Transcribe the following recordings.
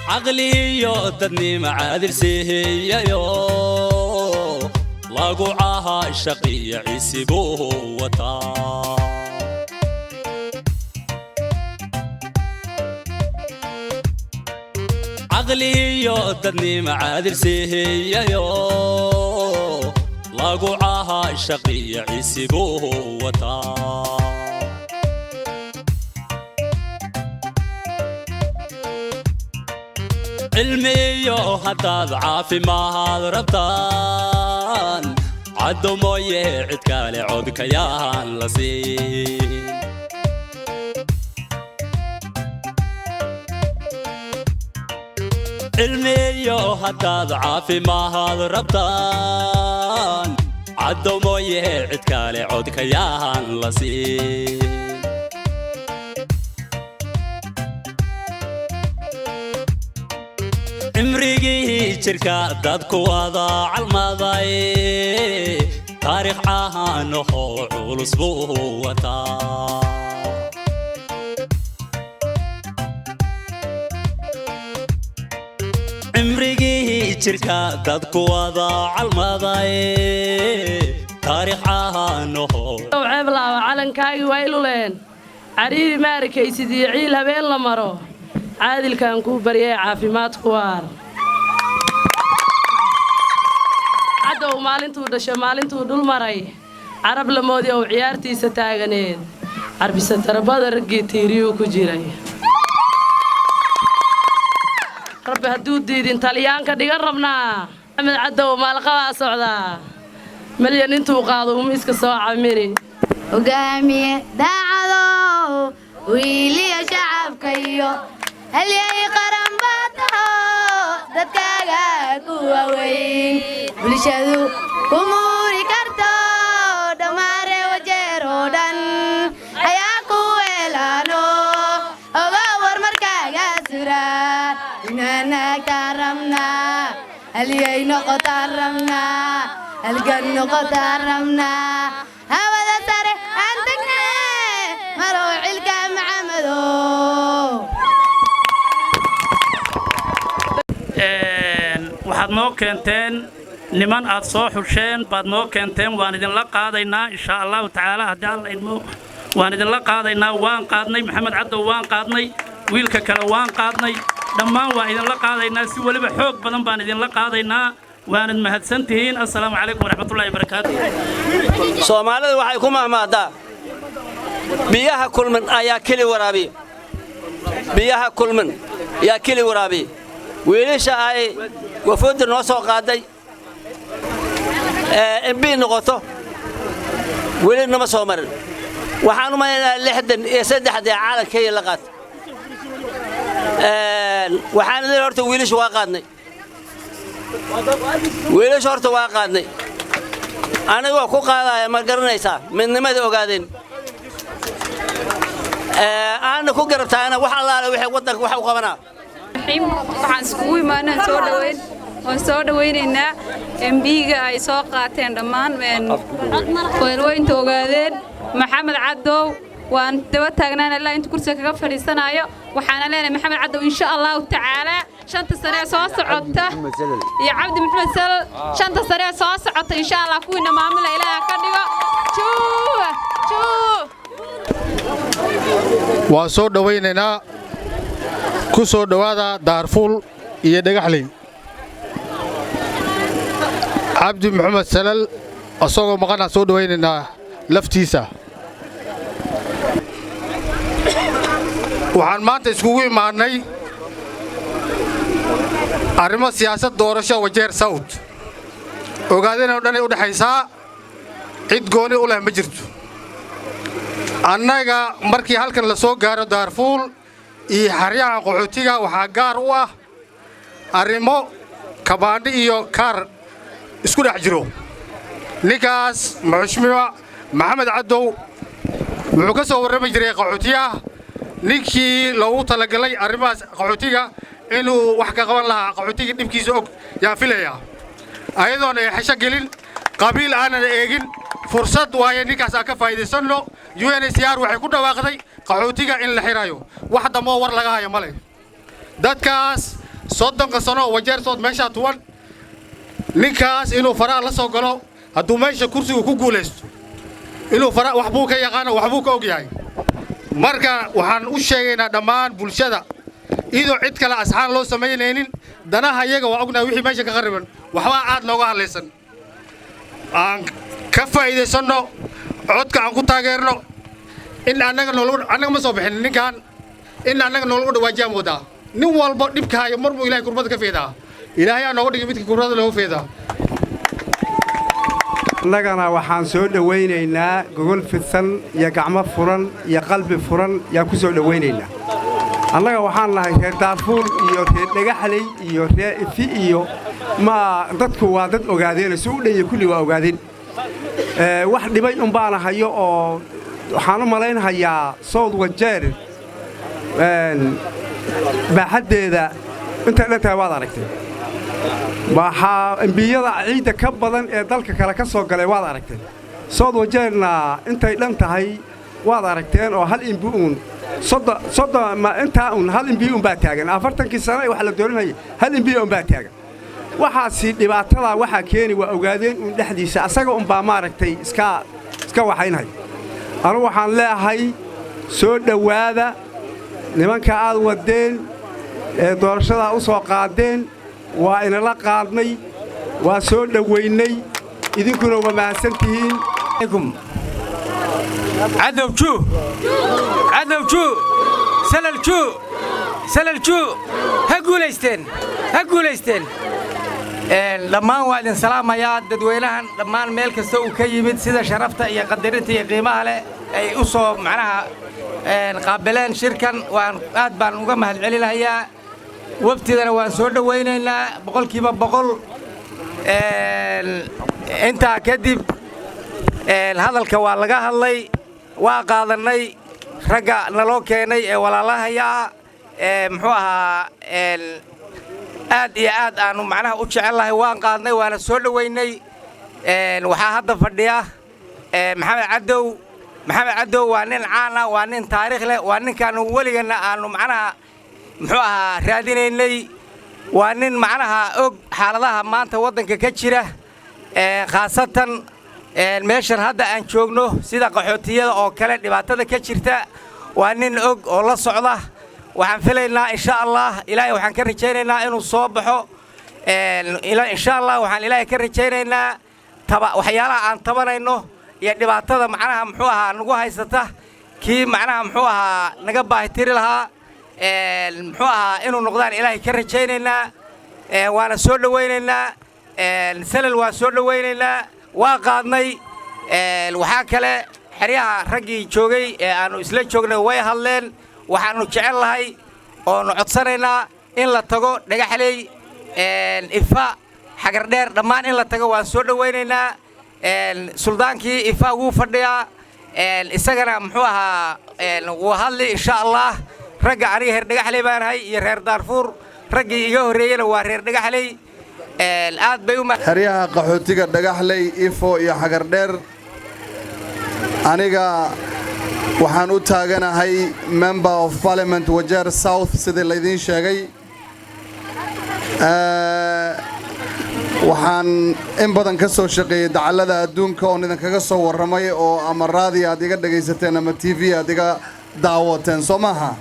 عقلي يودني معادل سيهي يو لاقو عاها الشقي عيسيبوه وطا عقلي يودني معادل سيهي يو لاقو عاها الشقي عيسيبوه وطا علمي هداد عافي ما هذا ربطان عدو مويه عدكالي عود كيان لسين علمي هداد عافي ما هذا ربطان عدو مويه عدكالي عود كيان لسين امريكي شركة دادكو وضع الماضي تاريخ عهانه علوس بوتا امريكي شركة دادكو وضع الماضي تاريخ عهانه وعيب الله وعلن كاي ويلولين عريبي ماركي سيدي عيل هبين لمرو عادل كان كوبريه عافيمات خوار عدو maalintuu dhashay maalintuu dhul maray arab la moodi oo ciyaartiisa taaganeed arbisa tarbada ragii tiiriyo ku jiray rabbi haduu diidin talyaanka dhigan rabnaa Ahmed Cadow maalqaba socda malyan intuu qaado miiska soo camiri hogaamiye daacado wiiliya shacabka iyo هلي قرن بطه دتكاغا كوا وين بلشادو كموري كارتو دماري وجيرودان هيا كويلانو اوغاور مركاغا سورا اننا كرمنا هلي نقطرمنا الجن قطرمنا هذا سر عندنا مروع الجامع محمدو waxaad noo keenteen niman aad soo xusheen baad noo keenteen waan idin la qaadaynaa insha Allah taala haddii alla idmo waan idin la qaadaynaa waan qaadnay Maxamed Cadow waan qaadnay wiilka kale waan qaadnay dhammaan waan idin la qaadaynaa si waliba xoog badan baan idin la qaadaynaa waanad mahadsantihiin assalaamu calaykum waraxmatullaahi wabarakaatuh Soomaalidu waxay ku mahmaadaa biyaha kulman ayaa keli waraabi biyaha kulman yaa keli waraabi wiilasha ay wafoodda noo soo qaaday MP noqoto weli nama soo marin waxaan u maleynayaa 63 caalamka la qaad waxaan idin horta wiilasha waa qaadnay wiilasha horta waa qaadnay aniga waa ku qaadaya ma garanaysaa midnimada ogaadeen aan ku garabtaana wax allaale wixii wadanka wax u qabanaa waxaan iskugu imaanaa soo dhaweynaynaa MB-ga ay soo qaateen dhammaan weelweynta ogaadeen Maxamed Cadow waan daba taagnaan ilaa inta kursiga kaga fadhiisanayo waxaana leenahay Maxamed Cadow insha Allah taala shanta sano soo socota iyo Cabdi Maxamed Sal shanta sano soo socota insha Allah kuwina maamula Ilaahay ka dhigo waan soo dhaweynaynaa ku soo dhawaada Daarfuul iyo Dhagaxley Cabdi Maxamed Salal asagoo maqana soo dhaweynaynaa laftiisa waxaan maanta iskugu imaanay arrimo siyaasad doorasho wajeer South ogaadeen oo dhan ay u dhaxaysaa cid gooni u leh ma jirto annaga markii halkan la soo gaaro Daarfuul iyo xaryaha qaxootiga waxa gaar u ah arrimo kabaandhi iyo kaar isku dhex jiro ninkaas Madaxweyne Maxamed Cadow wuxuu ka soo warramay jiray qaxootiga ninkii loogu talagalay arrimahaas qaxootiga inuu wax ka qaban lahaa qaxootiga dhibkiisa og yaa filaya ayadoon ay xasha gelin qabiil aanan eegin fursad waaye ninkaas ka faa'iideysano UNHCR waxay ku dhawaaqday qaxootiga in la xirayo wax damo war laga hayo male dadkaas soddonka sano wajeer sood meeshaa tuwan ninkaas inuu faraha la soo galo hadduu meesha kursigu ku guulaysto inuu faraha wax buu ka yaqaano wax buu ka og yahay marka waxaan u sheegaynaa dhammaan bulshada idoo cid kale asxaan loo samaynaynin danaha iyaga waa ognahay wixii meesha ka qariban waxbaa aad looga hadlaysan aan ka faa'iidaysanno codka aan ku taageerno in annaga ma soo bixin ninkan in annaga noolagu dhawaajiyaan wadaa nin walba dhibka hayo mar buu ilaahay kurbada ka feedaa ilaahay aa nooga dhigay midka kurbada looga feedaa annagana waxaan soo dhowaynaynaa gogol fidsan iyo gacmo furan iyo qalbi furan yaan ku soo dhowaynaynaa annaga waxaan nahay reer daarfuul iyo reer dhagaxley iyo reer ifi iyo ma dadku waa dad ogaadeen si u dhan iyo kulli waa ogaadeen wax dhibay un baana hayo oo waxaan u malaynayaa South Wajeer baaxaddeeda intay dhan tahay waad aragtay waxaa embiyada ciidda ka badan ee dalka kale ka soo galay waad aragteen South Wajeerna intay dhan tahay waad aragteen oo hal imbi uun ma intaa uun hal imbi uun baa taagan 40 sano wax la dooranayay hal imbi uun baa taagan waxaasi dhibaatada waxa keeni waa ogaadeen uun dhexdiisa asaga uun baa maaragtay iska waxaynay anu waxaan leeyahay soo dhawaada nimanka aad wadeen ee doorashada u soo qaadeen waa inala qaadnay waa soo dhaweynay idinkuna waa mahadsantihiin عليكم عدو شو سلل شو هقوليستين لما وعد سلام يا ددوينهن لما ميل كسو كيمد سيده شرفته iyo qadarinta iyo qiimaha leh ay u soo macnaha qaabileen shirkan waan aad baan uga mahad celinayaa wabtidana waan soo dhaweynaynaa boqolkiiba boqol inta kadib hadalka waa laga hadlay waa qaadanay ragga naloo keenay ee walaalahaya muxuu ahaa aad iyo aad aanu macnaha u jecelahay waan qaadnay waana soo dhaweynay waxaa hadda fadhiya maxamed cadow waa nin caan ah waa nin taariikh leh waa ninkaanu weligana aanu macnaha muxuu ahaa raadinaynay waa nin macnaha og xaaladaha maanta waddanka ka jira khaasatan meeshan hadda aan joogno sida qaxootiyada oo kale dhibaatada ka jirta waa nin og oo la socda waxaan filaynaa insha Allah ilaahay waxaan ka rajaynaynaa inuu soo baxo insha Allah waxaan ilaahay ka rajaynaynaa waxyaalaha aan tabanayno iyo dhibaatada macnaha muxuu ahaa nagu haysata kii macnaha muxuu ahaa naga baahitiri lahaa muxuu ahaa inuu noqdaan ilaahay ka rajaynaynaa waana soo dhaweynaynaa salal waan soo dhaweynaynaa waa qaadnay waxaa kale xeryaha raggii joogay ee aanu isla joognay way hadleen waxaanu jecel lahay oo codsanaynaa in la tago dhagaxley ifa xagar dheer dhammaan in la tago waan soo dhaweynaynaa suldaankii ifa wuu fadhiyaa isagana muxuu ahaa wuu hadli insha Allah ragga aniga reer dhagaxley baan ahay iyo reer daarfuur raggii iga horreeyayna waa reer dhagaxley aad bay u xeryaha qaxootiga dhagaxley ifo iyo xagar dheer aniga waxaan u taaganahay member of parliament Wajeer South sidii laydin sheegay waxaan in badan ka soo shaqeeyay dacallada adduunka oo nidan kaga soo warramay oo ama raadi aad iga dhagaysateen ama TV aad iga daawateen Soomaha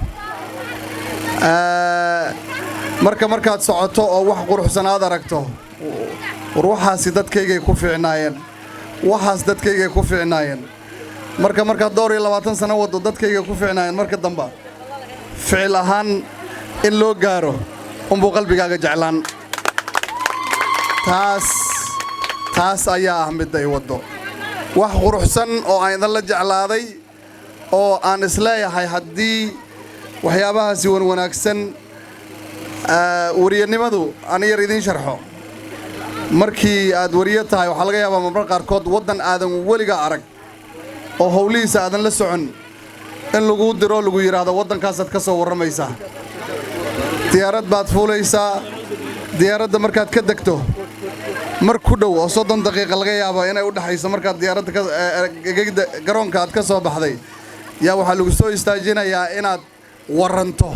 markaad socoto oo wax quruxsan aad aragto ruuxaasi dadkayga ku fiicnaayeen waxaas dadkayga ku fiicnaayeen marka door iyo 20 sano wado dadkayga ku fiicnaayeen marka damba ficil ahaan in loo gaaro umbu qalbigaaga jeclaan taas ayaa ah mid ay wado wax quruxsan oo aan la jeclaaday oo aan isleeyahay haddii waxyaabahaasi wanaagsan wariyanimadu aan yar idin sharxo markii aad wariyo tahay waxa laga yaabaa marka qaarkood wadan aadan weliga arag oo hawlihiisa aadan la socon in lagu diro lagu yiraahdo wadankaas aad ka soo waramaysaa diyaarad baad fuulaysaa diyaaradda markaad ka degto mar ku dhow oo 30 daqiiqo laga yaabo inay u dhaxayso markaad diyaaradda garoonka aad ka soo baxday yaa waxa lagu soo istaajinayaa inaad waranto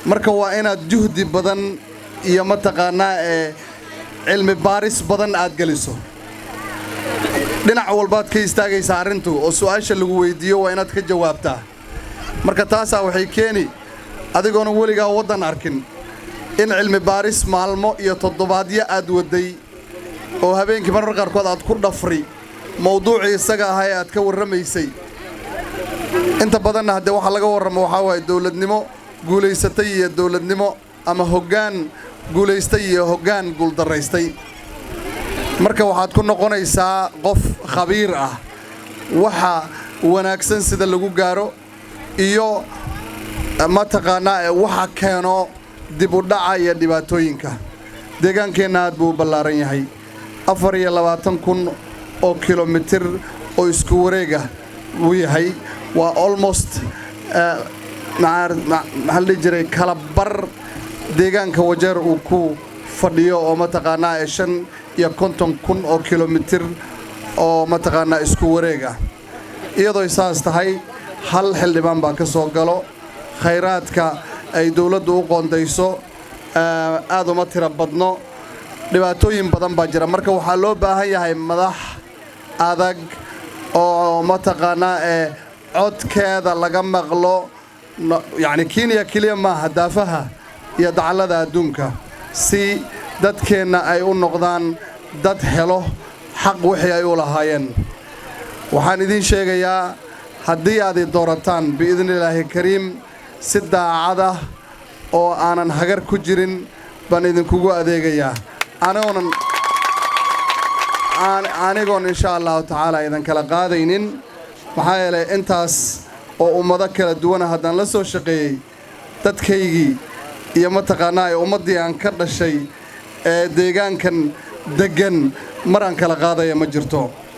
marka waa inaad juhdi badan iyo mataqaanaa cilmi baaris badan aad geliso dhinac walbaad ka istaagaysaa arrintu oo su'aasha lagu weydiiyo waa inaad ka jawaabtaa marka taasaa waxay keeni adigoona weligaa waddan arkin in cilmi baaris maalmo iyo toddobaadyo aad waday oo habeenkii marar qaarkood aad ku dhafri mawduucii isaga ahaa ee aad ka warramaysay inta badanna haddee waxaa laga warramo waxaa waaye dawladnimo guulaysatay iyo dawladnimo ama hoggaan guulaystay iyo hoggaan guuldarraystay marka waxaad ku noqonaysaa qof khabiir ah waxa wanaagsan sida lagu gaaro iyo mataqaanaa waxa keeno dib u dhaca iyo dhibaatooyinka deegaankeenna aad buu u ballaaran yahay 24,000 oo kilomitir oo isku wareega uu yahay waa almost maxaa la jiray kala bar deegaanka Wajeer uu ku fadhiyo oo mataqaanaa 5,000 oo kilomitir oo mataqaanaa isku wareega iyadoo isaas tahay hal xildhibaan baa ka soo galo khayraadka ay dawladdu u qoondayso aad uma tira badno dhibaatooyin badan baa jira marka waxaa loo baahan yahay madax adag oo mataqaanaa codkeeda laga maqlo yacni Kenya kaliya maaha daafaha iyo dacallada adduunka si dadkeenna ay u noqdaan dad helo xaq wixii ay u lahaayeen waxaan idin sheegayaa haddii aad i doorataan biidnillaahi kariim si daacad ah oo aanan hagar ku jirin baan idinkugu adeegayaa anigoon insha allahu tacaala idan kala qaadaynin maxaa yeelay intaas oo ummado kala duwana haddaan la soo shaqeeyey dadkaygii iyo mataqaanaa ee ummaddii aan ka dhashay ee deegaankan deggan mar aan kala qaadaya ma jirto